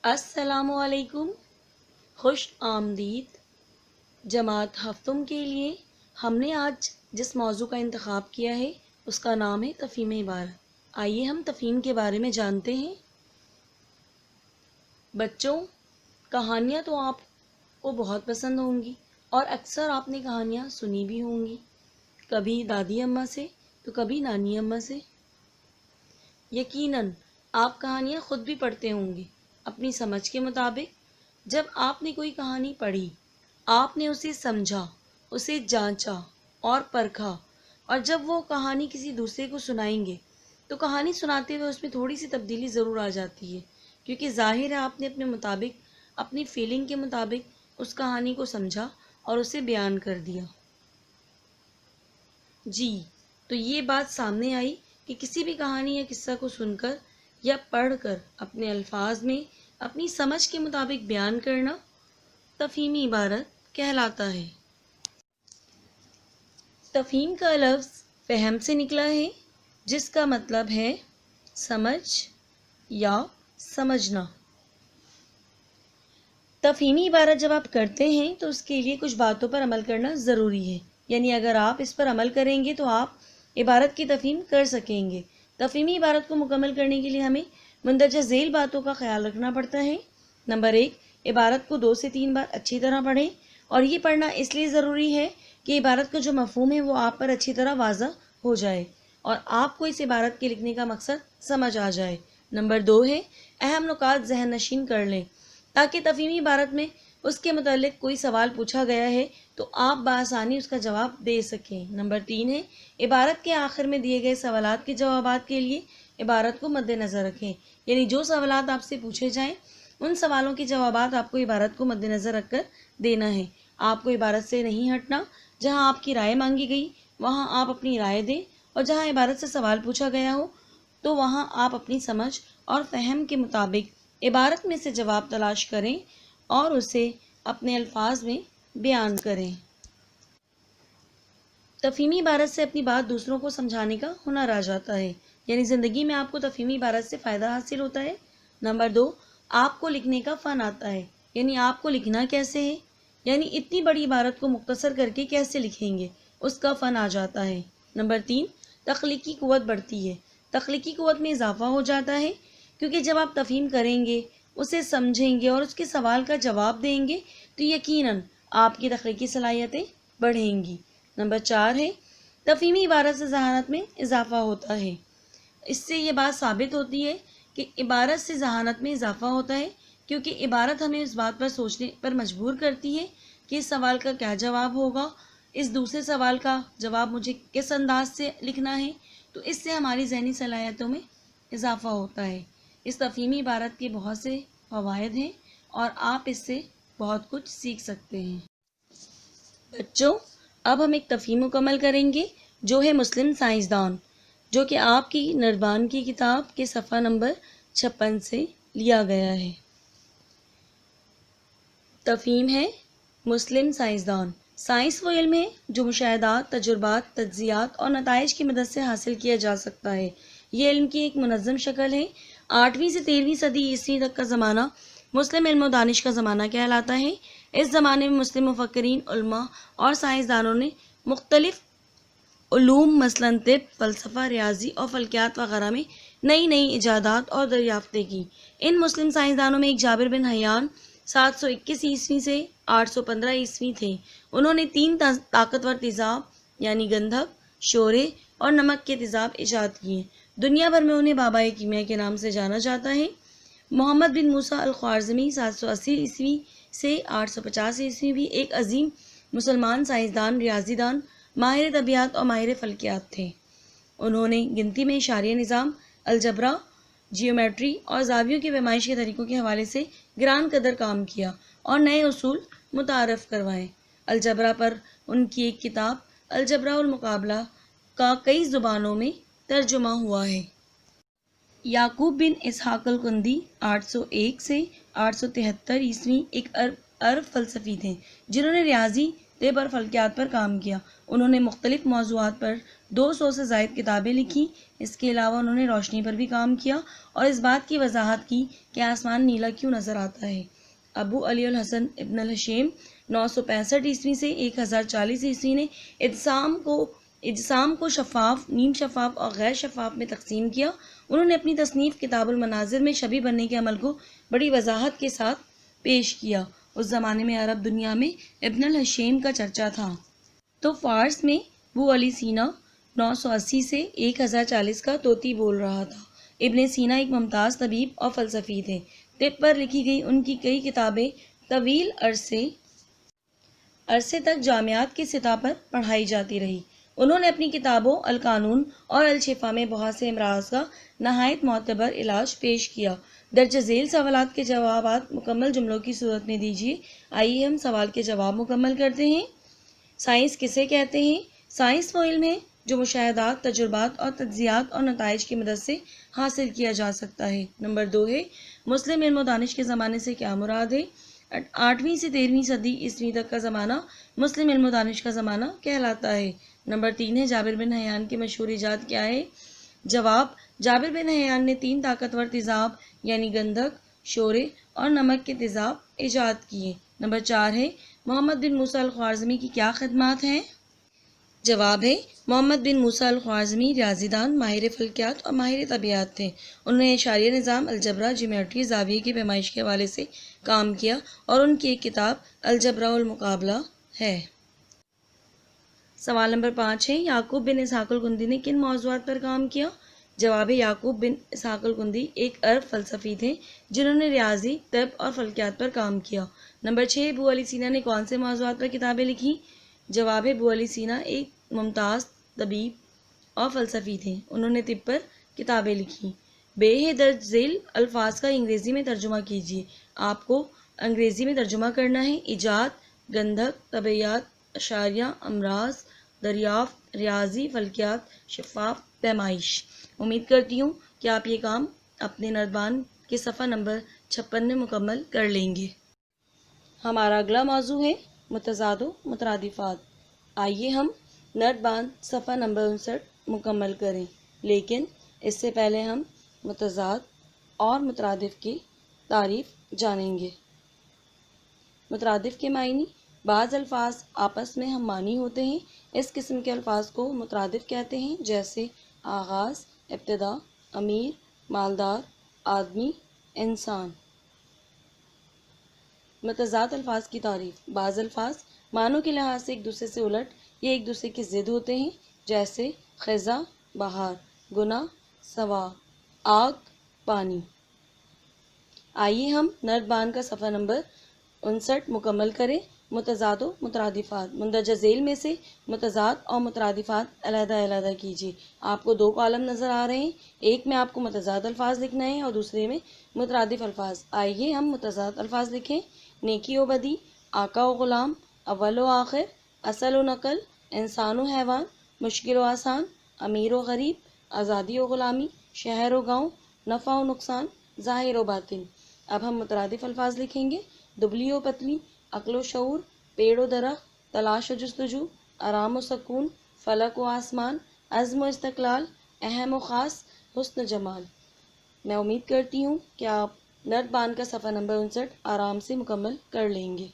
السلام علیکم، خوش آمدید جماعت ہفتم کے لیے ہم نے آج جس موضوع کا انتخاب کیا ہے اس کا نام ہے تفہیم عبارت۔ آئیے ہم تفہیم کے بارے میں جانتے ہیں۔ بچوں، کہانیاں تو آپ کو بہت پسند ہوں گی اور اکثر آپ نے کہانیاں سنی بھی ہوں گی، کبھی دادی اماں سے تو کبھی نانی اماں سے۔ یقیناً آپ کہانیاں خود بھی پڑھتے ہوں گے اپنی سمجھ کے مطابق۔ جب آپ نے کوئی کہانی پڑھی، آپ نے اسے سمجھا، اسے جانچا اور پرکھا، اور جب وہ کہانی کسی دوسرے کو سنائیں گے تو کہانی سناتے ہوئے اس میں تھوڑی سی تبدیلی ضرور آ جاتی ہے، کیونکہ ظاہر ہے آپ نے اپنے مطابق، اپنی فیلنگ کے مطابق اس کہانی کو سمجھا اور اسے بیان کر دیا۔ جی، تو یہ بات سامنے آئی کہ کسی بھی کہانی یا قصہ کو سن کر یا پڑھ کر اپنے الفاظ میں اپنی سمجھ کے مطابق بیان کرنا تفہیمی عبارت کہلاتا ہے۔ تفہیم کا لفظ فہم سے نکلا ہے، جس کا مطلب ہے سمجھ یا سمجھنا۔ تفہیمی عبارت جب آپ کرتے ہیں تو اس کے لیے کچھ باتوں پر عمل کرنا ضروری ہے، یعنی اگر آپ اس پر عمل کریں گے تو آپ عبارت کی تفہیم کر سکیں گے۔ تفہیمی عبارت کو مکمل کرنے کے لیے ہمیں مندرجہ ذیل باتوں کا خیال رکھنا پڑتا ہے۔ نمبر 1، عبارت کو 2 سے 3 بار اچھی طرح پڑھیں، اور یہ پڑھنا اس لیے ضروری ہے کہ عبارت کا جو مفہوم ہے وہ آپ پر اچھی طرح واضح ہو جائے اور آپ کو اس عبارت کے لکھنے کا مقصد سمجھ آ جائے۔ نمبر 2 ہے، اہم نکات ذہن نشین کر لیں تاکہ تفہیمی عبارت میں اس کے متعلق کوئی سوال پوچھا گیا ہے تو آپ بآسانی اس کا جواب دے سکیں۔ نمبر 3 ہے، عبارت کے آخر میں دیے گئے سوالات کے جوابات کے لیے عبارت کو مد نظر رکھیں، یعنی جو سوالات آپ سے پوچھے جائیں ان سوالوں کے جوابات آپ کو عبارت کو مد نظر رکھ کر دینا ہے۔ آپ کو عبارت سے نہیں ہٹنا، جہاں آپ کی رائے مانگی گئی وہاں آپ اپنی رائے دیں، اور جہاں عبارت سے سوال پوچھا گیا ہو تو وہاں آپ اپنی سمجھ اور فہم کے مطابق عبارت میں سے جواب تلاش کریں اور اسے اپنے الفاظ میں بیان کریں۔ تفہیمی عبارت سے اپنی بات دوسروں کو سمجھانے کا ہنر آ جاتا ہے، یعنی زندگی میں آپ کو تفہیمی عبارت سے فائدہ حاصل ہوتا ہے۔ نمبر 2، آپ کو لکھنے کا فن آتا ہے، یعنی آپ کو لکھنا کیسے ہے، یعنی اتنی بڑی عبارت کو مختصر کر کے کیسے لکھیں گے، اس کا فن آ جاتا ہے۔ نمبر 3، تخلیقی قوت بڑھتی ہے، تخلیقی قوت میں اضافہ ہو جاتا ہے، کیونکہ جب آپ تفہیم کریں گے، اسے سمجھیں گے اور اس کے سوال کا جواب دیں گے تو یقیناً آپ کی تخلیقی صلاحیتیں بڑھیں گی۔ نمبر 4 ہے، تفہیمی عبارت سے ذہانت میں اضافہ ہوتا ہے۔ اس سے یہ بات ثابت ہوتی ہے کہ عبارت سے ذہانت میں اضافہ ہوتا ہے، کیونکہ عبارت ہمیں اس بات پر سوچنے پر مجبور کرتی ہے کہ اس سوال کا کیا جواب ہوگا، اس دوسرے سوال کا جواب مجھے کس انداز سے لکھنا ہے، تو اس سے ہماری ذہنی صلاحیتوں میں اضافہ ہوتا ہے۔ اس تفہیمی عبارت کے بہت سے فوائد ہیں اور آپ اس سے بہت کچھ سیکھ سکتے ہیں۔ بچوں، اب ہم ایک تفہیم مکمل کریں گے جو ہے مسلم سائنسدان، جو کہ آپ کی نردبان کی کتاب کے صفحہ نمبر 56 سے لیا گیا ہے۔ تفہیم ہے مسلم سائنسدان۔ سائنس وہ علم ہے جو مشاہدات، تجربات، تجزیات اور نتائج کی مدد سے حاصل کیا جا سکتا ہے۔ یہ علم کی ایک منظم شکل ہے۔ 8ویں سے 13ویں صدی عیسوی تک کا زمانہ مسلم علم و دانش کا زمانہ کہلاتا ہے۔ اس زمانے میں مسلم مفکرین، علماء اور سائنسدانوں نے مختلف علوم مثلاً طب، فلسفہ، ریاضی اور فلکیات وغیرہ میں نئی نئی ایجادات اور دریافتیں کی۔ ان مسلم سائنسدانوں میں ایک جابر بن حیان 721 عیسوی سے 815 عیسوی تھے۔ انہوں نے 3 طاقتور تیزاب یعنی گندھک، شورے اور نمک کے تیزاب ایجاد کیے۔ دنیا بھر میں انہیں بابائے کیمیا کے نام سے جانا جاتا ہے۔ محمد بن موسیٰ الخوارزمی 780 عیسوی سے 850 عیسوی بھی ایک عظیم مسلمان سائنسدان، ریاضی دان، ماہر طبیعیات اور ماہر فلکیات تھے۔ انہوں نے گنتی میں اشاریہ نظام، الجبرا، جیومیٹری اور زاویوں کی پیمائش کے طریقوں کے حوالے سے گران قدر کام کیا اور نئے اصول متعارف کروائے۔ الجبرا پر ان کی ایک کتاب الجبرا المقابلہ کا کئی زبانوں میں ترجمہ ہوا ہے۔ یعقوب بن اسحاق الکندی 801 سے 873 عیسوی ایک عرب فلسفی تھے جنہوں نے ریاضی، طب اور فلکیات پر کام کیا۔ انہوں نے مختلف موضوعات پر 200 سے زائد کتابیں لکھی۔ اس کے علاوہ انہوں نے روشنی پر بھی کام کیا اور اس بات کی وضاحت کی کہ آسمان نیلا کیوں نظر آتا ہے۔ ابو علی الحسن ابن الحشیم 965 عیسوی سے 1040 عیسوی نے اجسام کو شفاف، نیم شفاف اور غیر شفاف میں تقسیم کیا۔ انہوں نے اپنی تصنیف کتاب المناظر میں شبیہ بننے کے عمل کو بڑی وضاحت کے ساتھ پیش کیا۔ اس زمانے میں عرب دنیا میں ابن الحشیم کا چرچا تھا، تو فارس میں ابو علی سینا 980 سے 1040 کا طوطی بول رہا تھا۔ ابن سینا ایک ممتاز طبیب اور فلسفی تھے۔ طب پر لکھی گئی ان کی کئی کتابیں طویل عرصے تک جامعات کی سطح پر پڑھائی جاتی رہی۔ انہوں نے اپنی کتابوں القانون اور الشفا میں بہت سے امراض کا نہایت معتبر علاج پیش کیا۔ درج ذیل سوالات کے جوابات مکمل جملوں کی صورت میں دیجیے۔ آئیے ہم سوال کے جواب مکمل کرتے ہیں۔ سائنس کسے کہتے ہیں؟ سائنس وہ علم ہے جو مشاہدات، تجربات اور تجزیات اور نتائج کی مدد سے حاصل کیا جا سکتا ہے۔ نمبر 2 ہے مسلم علم و دانش کے زمانے سے کیا مراد ہے؟ 8ویں سے 13ویں صدی عیسوی تک کا زمانہ مسلم علم و دانش کا زمانہ کہلاتا ہے۔ نمبر 3 ہے جابر بن حیان کی مشہور ایجاد کیا ہے؟ جواب، جابر بن حیان نے 3 طاقتور تیزاب یعنی گندھک، شورے اور نمک کے تیزاب ایجاد کیے۔ نمبر 4 ہے محمد بن موسیٰ الخوارزمی کی کیا خدمات ہیں؟ جواب ہے محمد بن موسیٰ الخوارزمی ریاضی دان، ماہر فلکیات اور ماہر طبیعیات تھے۔ انہوں نے اشاریہ نظام، الجبرا، جیومیٹری، زاویے کی پیمائش کے حوالے سے کام کیا اور ان کی ایک کتاب الجبرا المقابلہ ہے۔ سوال نمبر 5 ہے یعقوب بن اسحاق الکندی نے کن موضوعات پر کام کیا؟ جواب ہے یعقوب بن اسحاق الکندی ایک عرب فلسفی تھے جنہوں نے ریاضی، طب اور فلکیات پر کام کیا۔ نمبر 6 ابو علی سینا نے کون سے موضوعات پر کتابیں لکھی؟ جواب ہے ابو علی سینا ایک ممتاز طبیب اور فلسفی تھے۔ انہوں نے طب پر کتابیں لکھی۔ بے ہے درج ذیل الفاظ کا انگریزی میں ترجمہ کیجیے۔ آپ کو انگریزی میں ترجمہ کرنا ہے۔ ایجاد، گندھک، طبیعیات، اشاریہ، امراض، دریافت، ریاضی، فلکیات، شفاف، پیمائش۔ امید کرتی ہوں کہ آپ یہ کام اپنے نردبان کے صفحہ نمبر 56 میں مکمل کر لیں گے۔ ہمارا اگلا موضوع ہے متضاد و مترادفات۔ آئیے ہم نردبان صفحہ نمبر 59 مکمل کریں، لیکن اس سے پہلے ہم متضاد اور مترادف کی تعریف جانیں گے۔ مترادف کے معنی، بعض الفاظ آپس میں ہم معنی ہوتے ہیں، اس قسم کے الفاظ کو مترادف کہتے ہیں، جیسے آغاز، ابتدا، امیر، مالدار، آدمی، انسان۔ متضاد الفاظ کی تعریف، بعض الفاظ معنوں کے لحاظ سے ایک دوسرے سے الٹ یا ایک دوسرے کی ضد ہوتے ہیں، جیسے خزاں، بہار، گناہ، ثواب، آگ، پانی۔ آئیے ہم نردبان کا صفحہ نمبر 59 مکمل کریں۔ متضاد و مترادفات، مندرجہ ذیل میں سے متضاد اور مترادفات علیحدہ علیحدہ کیجیے۔ آپ کو 2 کالم نظر آ رہے ہیں، ایک میں آپ کو متضاد الفاظ لکھنا ہے اور دوسرے میں مترادف الفاظ۔ آئیے ہم متضاد الفاظ لکھیں۔ نیکی و بدی، آقا و غلام، اول و آخر، اصل و نقل، انسان و حیوان، مشکل و آسان، امیر و غریب، آزادی و غلامی، شہر و گاؤں، نفع و نقصان، ظاہر و باطن۔ اب ہم مترادف الفاظ لکھیں گے۔ دبلی و پتلی، عقل و شعور، پیڑ و درخت، تلاش و جستجو، آرام و سکون، فلک و آسمان، عزم و استقلال، اہم و خاص، حسن جمال۔ میں امید کرتی ہوں کہ آپ نردبان کا صفحہ نمبر 59 آرام سے مکمل کر لیں گے۔